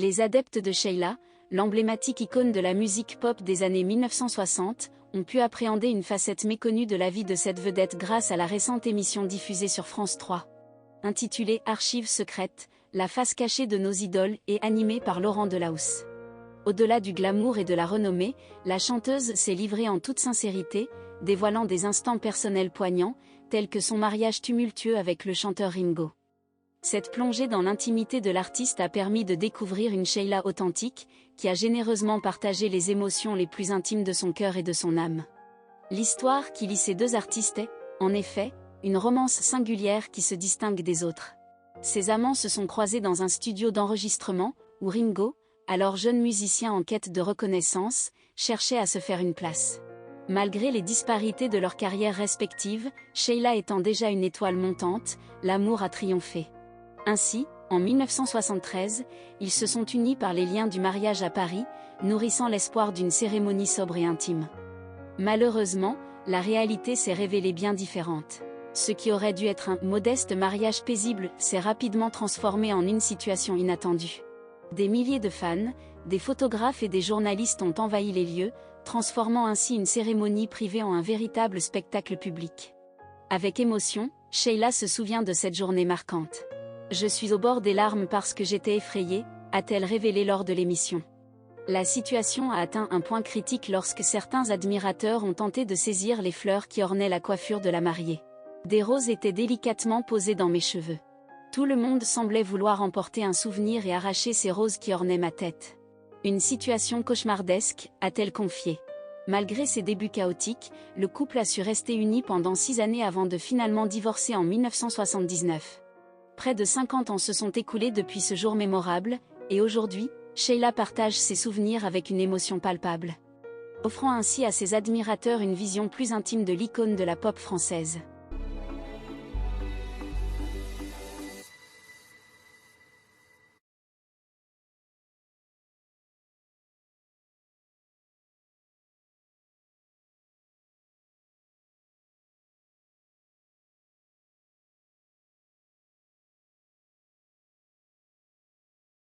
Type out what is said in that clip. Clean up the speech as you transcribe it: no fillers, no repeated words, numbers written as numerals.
Les adeptes de Sheila, l'emblématique icône de la musique pop des années 1960, ont pu appréhender une facette méconnue de la vie de cette vedette grâce à la récente émission diffusée sur France 3. Intitulée Archives secrètes, la face cachée de nos idoles et animée par Laurent Delahousse. Au-delà du glamour et de la renommée, la chanteuse s'est livrée en toute sincérité, dévoilant des instants personnels poignants, tels que son mariage tumultueux avec le chanteur Ringo. Cette plongée dans l'intimité de l'artiste a permis de découvrir une Sheila authentique, qui a généreusement partagé les émotions les plus intimes de son cœur et de son âme. L'histoire qui lie ces deux artistes est, en effet, une romance singulière qui se distingue des autres. Ces amants se sont croisés dans un studio d'enregistrement, où Ringo, alors jeune musicien en quête de reconnaissance, cherchait à se faire une place. Malgré les disparités de leurs carrières respectives, Sheila étant déjà une étoile montante, l'amour a triomphé. Ainsi, en 1973, ils se sont unis par les liens du mariage à Paris, nourrissant l'espoir d'une cérémonie sobre et intime. Malheureusement, la réalité s'est révélée bien différente. Ce qui aurait dû être un modeste mariage paisible s'est rapidement transformé en une situation inattendue. Des milliers de fans, des photographes et des journalistes ont envahi les lieux, transformant ainsi une cérémonie privée en un véritable spectacle public. Avec émotion, Sheila se souvient de cette journée marquante. « Je suis au bord des larmes parce que j'étais effrayée », a-t-elle révélé lors de l'émission. La situation a atteint un point critique lorsque certains admirateurs ont tenté de saisir les fleurs qui ornaient la coiffure de la mariée. Des roses étaient délicatement posées dans mes cheveux. Tout le monde semblait vouloir emporter un souvenir et arracher ces roses qui ornaient ma tête. Une situation cauchemardesque, a-t-elle confié. Malgré ses débuts chaotiques, le couple a su rester uni pendant 6 années avant de finalement divorcer en 1979. Près de 50 ans se sont écoulés depuis ce jour mémorable, et aujourd'hui, Sheila partage ses souvenirs avec une émotion palpable, offrant ainsi à ses admirateurs une vision plus intime de l'icône de la pop française.